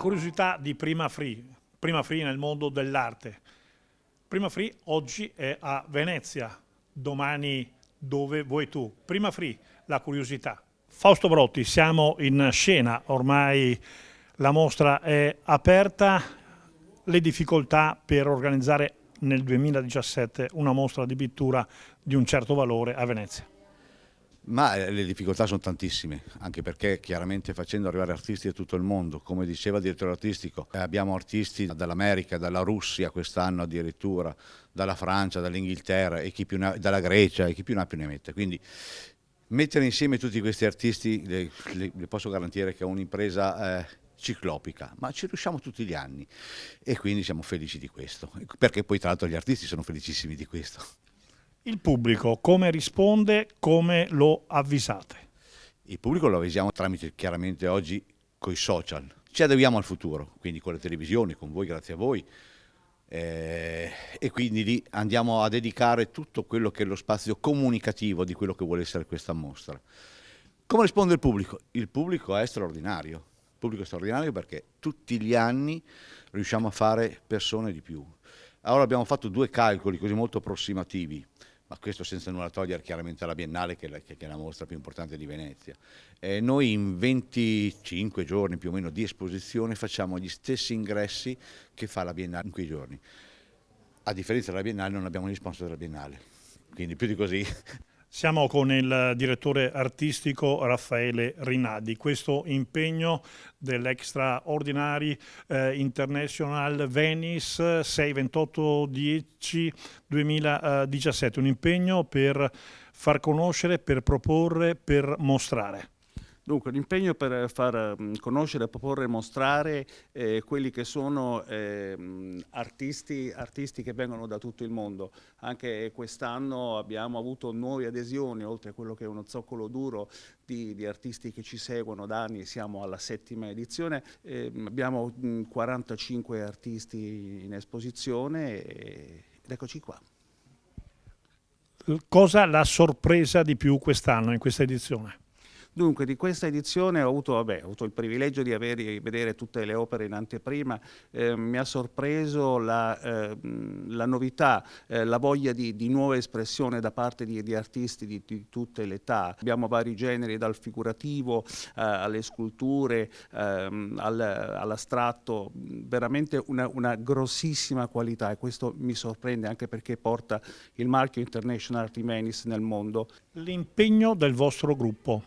curiosità di Prima Free nel mondo dell'arte. Prima Free oggi è a Venezia, domani dove vuoi tu. Prima Free, la curiosità. Fausto Brotti, siamo in scena, ormai la mostra è aperta, le difficoltà per organizzare nel 2017 una mostra di pittura di un certo valore a Venezia. Ma le difficoltà sono tantissime, anche perché chiaramente facendo arrivare artisti da tutto il mondo, come diceva il direttore artistico, abbiamo artisti dall'America, dalla Russia quest'anno addirittura, dalla Francia, dall'Inghilterra, dalla Grecia e chi più ne ha più ne mette. Quindi mettere insieme tutti questi artisti, le posso garantire che è un'impresa ciclopica, ma ci riusciamo tutti gli anni e quindi siamo felici di questo, perché poi tra l'altro gli artisti sono felicissimi di questo. Il pubblico come risponde, come lo avvisate? Il pubblico lo avvisiamo tramite chiaramente oggi coi social. Ci adeguiamo al futuro, quindi con le televisioni, con voi, grazie a voi. E quindi lì andiamo a dedicare tutto quello che è lo spazio comunicativo di quello che vuole essere questa mostra. Come risponde il pubblico? Il pubblico è straordinario. Il pubblico è straordinario perché tutti gli anni riusciamo a fare persone di più. Allora abbiamo fatto due calcoli così molto approssimativi, ma questo senza nulla togliere chiaramente alla Biennale, che è la mostra più importante di Venezia. Noi in 25 giorni più o meno di esposizione facciamo gli stessi ingressi che fa la Biennale in quei giorni. A differenza della Biennale non abbiamo gli sponsor della Biennale, quindi più di così. Siamo con il direttore artistico Raffaele Rinaldi. Questo impegno dell'Extraordinary International Venice 6-28-10-2017, un impegno per far conoscere, per proporre, per mostrare. Dunque, l'impegno per far conoscere, proporre e mostrare quelli che sono artisti che vengono da tutto il mondo. Anche quest'anno abbiamo avuto nuove adesioni, oltre a quello che è uno zoccolo duro di artisti che ci seguono da anni, siamo alla 7ª edizione, abbiamo 45 artisti in esposizione ed eccoci qua. Cosa l'ha sorpresa di più quest'anno, in questa edizione? Dunque, di questa edizione ho avuto il privilegio di vedere tutte le opere in anteprima, mi ha sorpreso la novità, la voglia di nuova espressione da parte di artisti di tutte le età. Abbiamo vari generi, dal figurativo alle sculture, all'astratto, veramente una grossissima qualità, e questo mi sorprende anche perché porta il marchio International Art Venice nel mondo. L'impegno del vostro gruppo,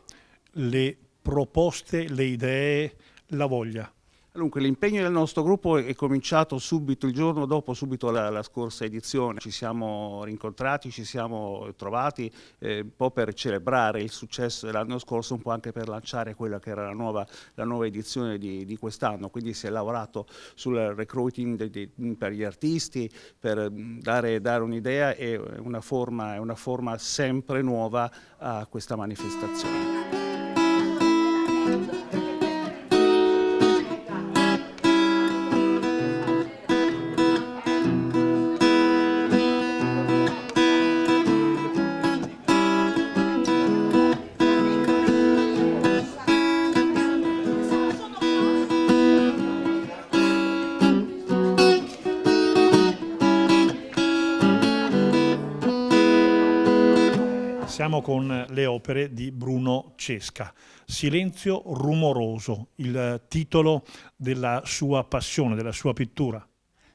le proposte, le idee, la voglia. Dunque, l'impegno del nostro gruppo è cominciato subito, il giorno dopo, subito la scorsa edizione. Ci siamo rincontrati, ci siamo trovati un po' per celebrare il successo dell'anno scorso, un po' anche per lanciare quella che era la nuova edizione di quest'anno. Quindi si è lavorato sul recruiting per gli artisti, per dare un'idea e una forma sempre nuova a questa manifestazione. Siamo con le opere di Bruno Cesca. Silenzio rumoroso, il titolo della sua passione, della sua pittura.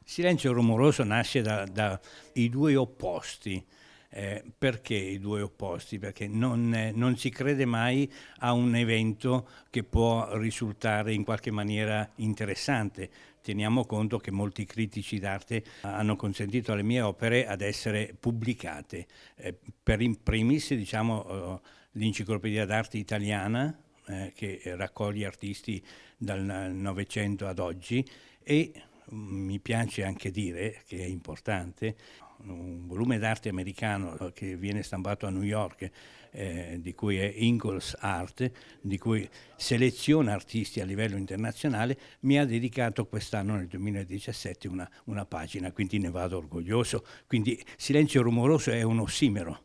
Silenzio rumoroso nasce dai due opposti. Perché i due opposti? Perché non si crede mai a un evento che può risultare in qualche maniera interessante. Teniamo conto che molti critici d'arte hanno consentito alle mie opere ad essere pubblicate. Per in primis, diciamo, l'Enciclopedia d'Arte Italiana, che raccoglie artisti dal Novecento ad oggi, e mi piace anche dire, che è importante, un volume d'arte americano che viene stampato a New York, di cui è Ingalls Art, di cui seleziona artisti a livello internazionale, mi ha dedicato quest'anno, nel 2017, una pagina, quindi ne vado orgoglioso. Quindi Silenzio rumoroso è un ossimero.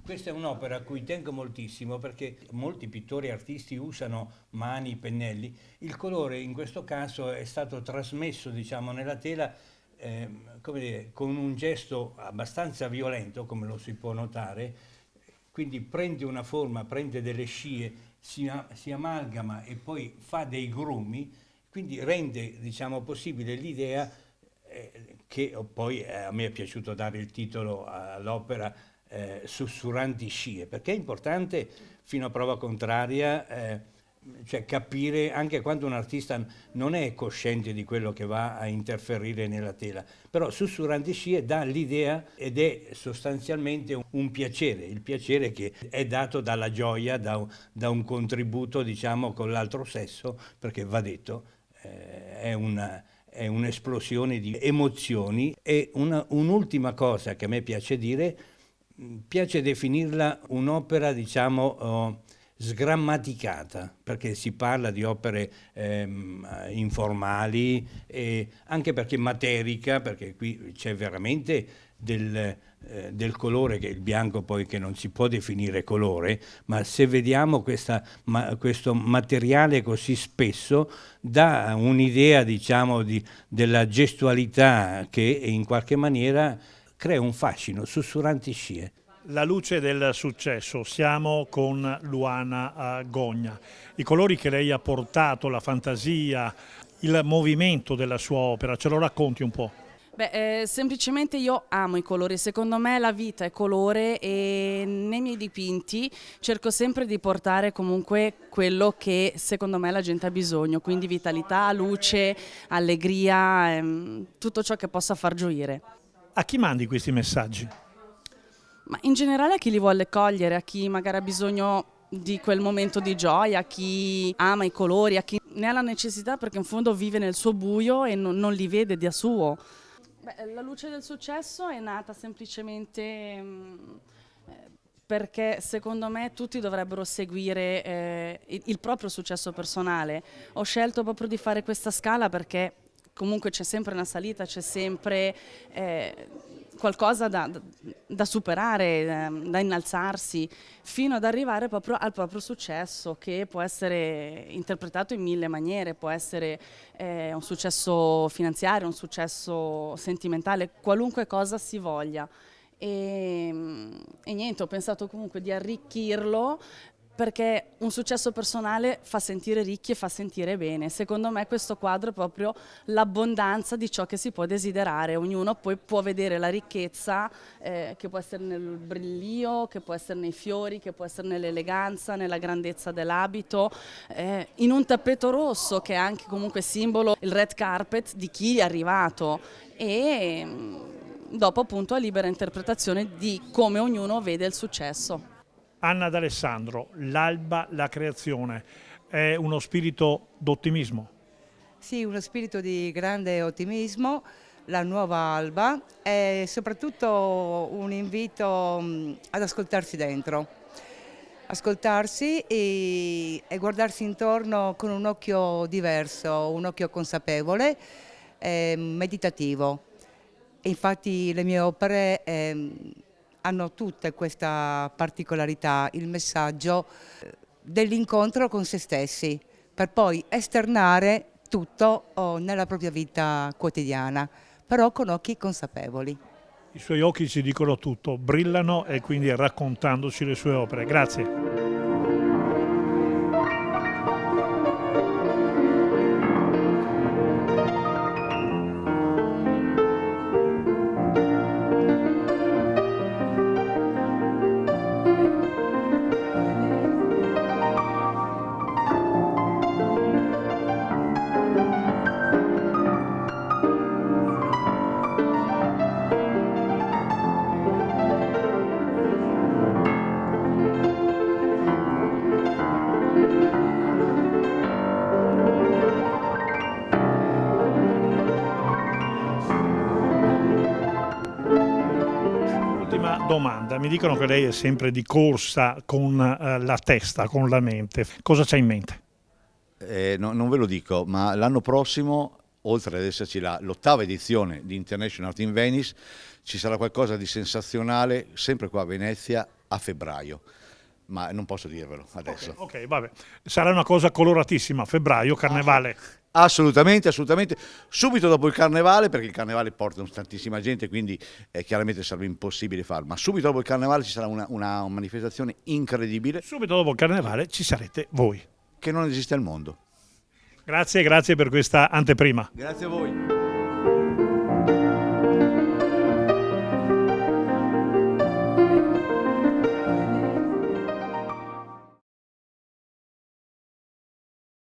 Questa è un'opera a cui tengo moltissimo perché molti pittori e artisti usano mani, pennelli. Il colore in questo caso è stato trasmesso, diciamo, nella tela come dire, con un gesto abbastanza violento, come lo si può notare, quindi prende una forma, prende delle scie, si amalgama e poi fa dei grumi, quindi rende, diciamo, possibile l'idea che poi a me è piaciuto dare il titolo all'opera Sussurranti scie, perché è importante, fino a prova contraria, cioè capire anche quando un artista non è cosciente di quello che va a interferire nella tela, però Sussurranti scie dà l'idea ed è sostanzialmente un piacere, il piacere che è dato dalla gioia, da un contributo, diciamo, con l'altro sesso, perché va detto, è un'esplosione di emozioni. E un'ultima cosa che a me piace dire, piace definirla un'opera, diciamo, sgrammaticata, perché si parla di opere informali e anche perché materica, perché qui c'è veramente del colore, che è il bianco poi che non si può definire colore, ma se vediamo questo materiale così spesso dà un'idea, diciamo, della gestualità che in qualche maniera crea un fascino. Sussurranti scie. La luce del successo, siamo con Luana Gogna. I colori che lei ha portato, la fantasia, il movimento della sua opera, ce lo racconti un po'? Beh, semplicemente io amo i colori, secondo me la vita è colore e nei miei dipinti cerco sempre di portare comunque quello che secondo me la gente ha bisogno, quindi vitalità, luce, allegria, tutto ciò che possa far gioire. A chi mandi questi messaggi? Ma in generale a chi li vuole cogliere, a chi magari ha bisogno di quel momento di gioia, a chi ama i colori, a chi ne ha la necessità perché in fondo vive nel suo buio e non li vede da suo. Beh, la luce del successo è nata semplicemente perché secondo me tutti dovrebbero seguire il proprio successo personale. Ho scelto proprio di fare questa scala perché comunque c'è sempre una salita, c'è sempre qualcosa da superare, da innalzarsi, fino ad arrivare proprio al proprio successo, che può essere interpretato in mille maniere, può essere un successo finanziario, un successo sentimentale, qualunque cosa si voglia. E niente, ho pensato comunque di arricchirlo, perché un successo personale fa sentire ricchi e fa sentire bene. Secondo me questo quadro è proprio l'abbondanza di ciò che si può desiderare. Ognuno poi può vedere la ricchezza che può essere nel brillio, che può essere nei fiori, che può essere nell'eleganza, nella grandezza dell'abito, in un tappeto rosso che è anche comunque simbolo, il red carpet, di chi è arrivato. E dopo appunto a libera interpretazione di come ognuno vede il successo. Anna D'Alessandro, l'alba, la creazione, è uno spirito d'ottimismo? Sì, uno spirito di grande ottimismo, la nuova alba, e soprattutto un invito ad ascoltarsi dentro, ascoltarsi e guardarsi intorno con un occhio diverso, un occhio consapevole, meditativo. E infatti le mie opere hanno tutte questa particolarità, il messaggio dell'incontro con se stessi, per poi esternare tutto nella propria vita quotidiana, però con occhi consapevoli. I suoi occhi ci dicono tutto, brillano e quindi raccontandoci le sue opere. Grazie. Domanda, mi dicono che lei è sempre di corsa con la testa, con la mente. Cosa c'ha in mente? Non ve lo dico, ma l'anno prossimo, oltre ad esserci l'ottava edizione di International Art in Venice, ci sarà qualcosa di sensazionale, sempre qua a Venezia, a febbraio, ma non posso dirvelo adesso. Ok, vabbè. Sarà una cosa coloratissima, febbraio, carnevale. Assolutamente, assolutamente. Subito dopo il carnevale, perché il carnevale porta tantissima gente, quindi chiaramente sarebbe impossibile farlo, ma subito dopo il carnevale ci sarà una manifestazione incredibile Subito dopo il carnevale ci sarete voi. che non esiste al mondo. Grazie, grazie per questa anteprima. Grazie a voi.